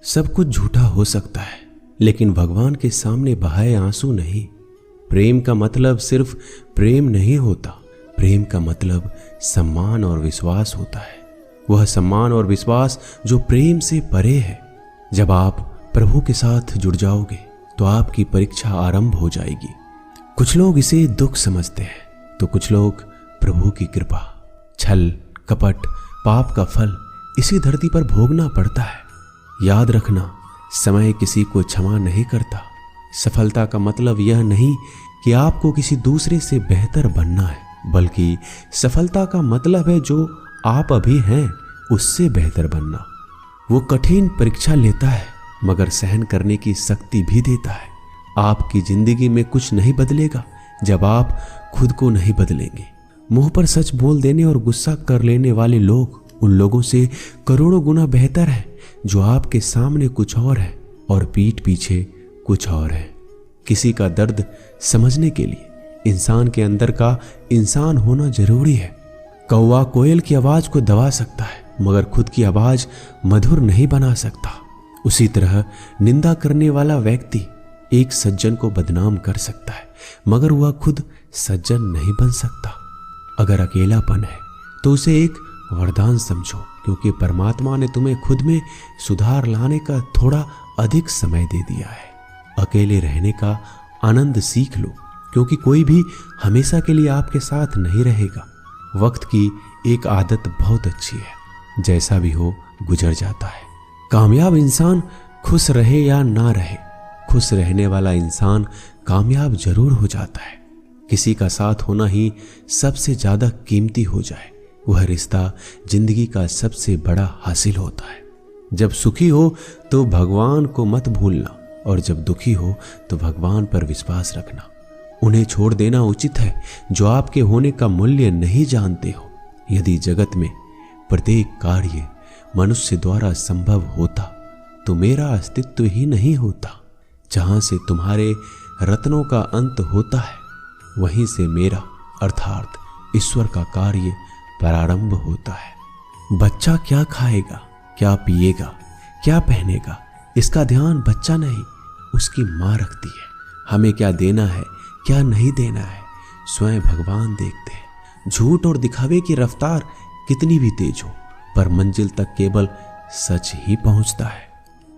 सब कुछ झूठा हो सकता है, लेकिन भगवान के सामने बहाए आंसू नहीं। प्रेम का मतलब सिर्फ प्रेम नहीं होता, प्रेम का मतलब सम्मान और विश्वास होता है। वह सम्मान और विश्वास जो प्रेम से परे है। जब आप प्रभु के साथ जुड़ जाओगे तो आपकी परीक्षा आरंभ हो जाएगी। कुछ लोग इसे दुख समझते हैं तो कुछ लोग प्रभु की कृपा। छल, कपट, पाप का फल इसी धरती पर भोगना पड़ता है। याद रखना, समय किसी को क्षमा नहीं करता। सफलता का मतलब यह नहीं कि आपको किसी दूसरे से बेहतर बनना है, बल्कि सफलता का मतलब है जो आप अभी हैं उससे बेहतर बनना। वो कठिन परीक्षा लेता है मगर सहन करने की शक्ति भी देता है। आपकी जिंदगी में कुछ नहीं बदलेगा जब आप खुद को नहीं बदलेंगे। मुंह पर सच बोल देने और गुस्सा कर लेने वाले लोग उन लोगों से करोड़ों गुना बेहतर है जो आपके सामने कुछ और है और पीठ पीछे कुछ और है। किसी का दर्द समझने के लिए इंसान के अंदर का इंसान होना जरूरी है। कौवा कोयल की आवाज को दबा सकता है मगर खुद की आवाज मधुर नहीं बना सकता। उसी तरह निंदा करने वाला व्यक्ति एक सज्जन को बदनाम कर सकता है मगर वह खुद सज्जन नहीं बन सकता। अगर अकेलापन है तो उसे एक वरदान समझो, क्योंकि परमात्मा ने तुम्हें खुद में सुधार लाने का थोड़ा अधिक समय दे दिया है। अकेले रहने का आनंद सीख लो, क्योंकि कोई भी हमेशा के लिए आपके साथ नहीं रहेगा। वक्त की एक आदत बहुत अच्छी है, जैसा भी हो गुजर जाता है। कामयाब इंसान खुश रहे या ना रहे, खुश रहने वाला इंसान कामयाब जरूर हो जाता है। किसी का साथ होना ही सबसे ज्यादा कीमती हो जाए, वह रिश्ता जिंदगी का सबसे बड़ा हासिल होता है। जब सुखी हो तो भगवान को मत भूलना, और जब दुखी हो तो भगवान पर विश्वास रखना। उन्हें छोड़ देना उचित है जो आपके होने का मूल्य नहीं जानते हो। यदि जगत में प्रत्येक कार्य मनुष्य द्वारा संभव होता तो मेरा अस्तित्व ही नहीं होता। जहां से तुम्हारे रत्नों का अंत होता है वहीं से मेरा अर्थात ईश्वर का कार्य प्रारंभ होता है। बच्चा क्या खाएगा, क्या पिएगा, क्या पहनेगा, इसका ध्यान बच्चा नहीं उसकी माँ रखती है। हमें क्या देना है, क्या नहीं देना है, स्वयं भगवान देखते हैं। झूठ और दिखावे की रफ्तार कितनी भी तेज हो, पर मंजिल तक केवल सच ही पहुंचता है।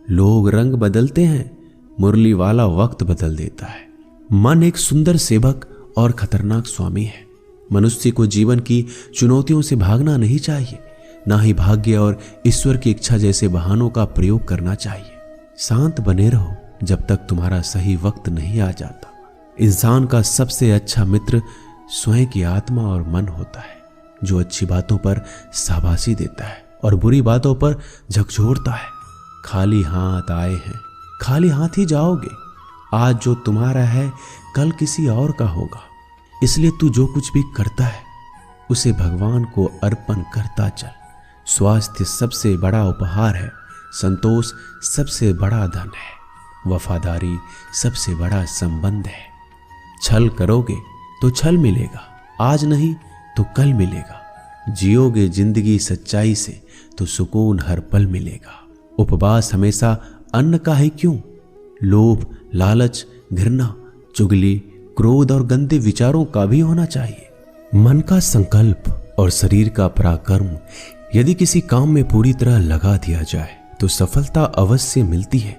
लोग रंग बदलते हैं, मुरली वाला वक्त बदल देता है। मन एक सुंदर सेवक और खतरनाक स्वामी है। मनुष्य को जीवन की चुनौतियों से भागना नहीं चाहिए, ना ही भाग्य और ईश्वर की इच्छा जैसे बहानों का प्रयोग करना चाहिए। शांत बने रहो जब तक तुम्हारा सही वक्त नहीं आ जाता। इंसान का सबसे अच्छा मित्र स्वयं की आत्मा और मन होता है, जो अच्छी बातों पर शाबाशी देता है और बुरी बातों पर झकझोरता है। खाली हाथ आए हैं, खाली हाथ ही जाओगे। आज जो तुम्हारा है कल किसी और का होगा, इसलिए तू जो कुछ भी करता है उसे भगवान को अर्पण करता चल। स्वास्थ्य सबसे बड़ा उपहार है, संतोष सबसे बड़ा धन है, वफादारी सबसे बड़ा संबंध है। छल करोगे तो छल मिलेगा, आज नहीं तो कल मिलेगा। जियोगे जिंदगी सच्चाई से तो सुकून हर पल मिलेगा। उपवास हमेशा अन्न का ही क्यों, लोभ, लालच, घृणा, चुगली, क्रोध और गंदे विचारों का भी होना चाहिए। मन का संकल्प और शरीर का पराक्रम यदि किसी काम में पूरी तरह लगा दिया जाए तो सफलता अवश्य मिलती है।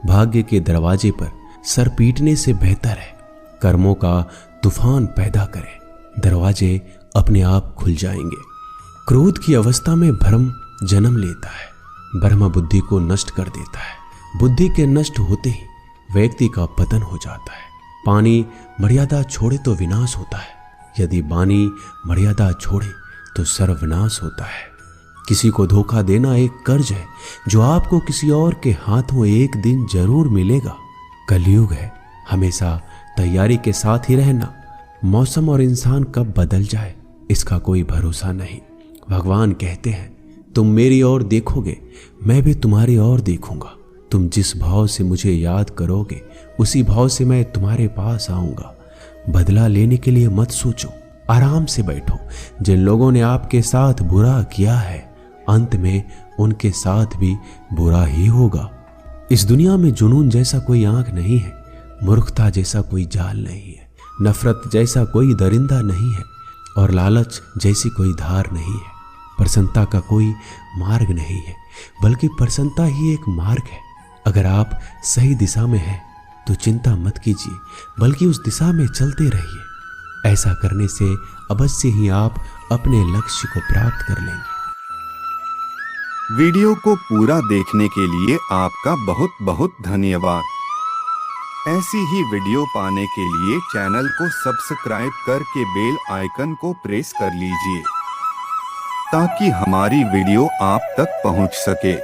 भाग्य के दरवाजे पर सर पीटने से बेहतर है कर्मों का तूफान पैदा करें, दरवाजे अपने आप खुल जाएंगे। क्रोध की अवस्था में भ्रम जन्म लेता है, ब्रह्म बुद्धि को नष्ट कर देता है। बुद्धि के नष्ट होते ही व्यक्ति का पतन हो जाता है। पानी मर्यादा छोड़े तो विनाश होता है, यदि वाणी मर्यादा छोड़े तो सर्वनाश होता है। किसी को धोखा देना एक कर्ज है जो आपको किसी और के हाथों एक दिन जरूर मिलेगा। कलयुग है, हमेशा तैयारी के साथ ही रहना। मौसम और इंसान कब बदल जाए इसका कोई भरोसा नहीं। भगवान कहते हैं, तुम मेरी ओर देखोगे मैं भी तुम्हारी ओर देखूंगा। तुम जिस भाव से मुझे याद करोगे उसी भाव से मैं तुम्हारे पास आऊंगा। बदला लेने के लिए मत सोचो, आराम से बैठो। जिन लोगों ने आपके साथ बुरा किया है अंत में उनके साथ भी बुरा ही होगा। इस दुनिया में जुनून जैसा कोई आंख नहीं है, मूर्खता जैसा कोई जाल नहीं है, नफरत जैसा कोई दरिंदा नहीं है और लालच जैसी कोई धार नहीं है। प्रसन्नता का कोई मार्ग नहीं है, बल्कि प्रसन्नता ही एक मार्ग है। अगर आप सही दिशा में हैं तो चिंता मत कीजिए, बल्कि उस दिशा में चलते रहिए। ऐसा करने से अवश्य ही आप अपने लक्ष्य को प्राप्त कर लेंगे। वीडियो को पूरा देखने के लिए आपका बहुत बहुत धन्यवाद। ऐसी ही वीडियो पाने के लिए चैनल को सब्सक्राइब करके बेल आइकन को प्रेस कर लीजिए ताकि हमारी वीडियो आप तक पहुंच सके।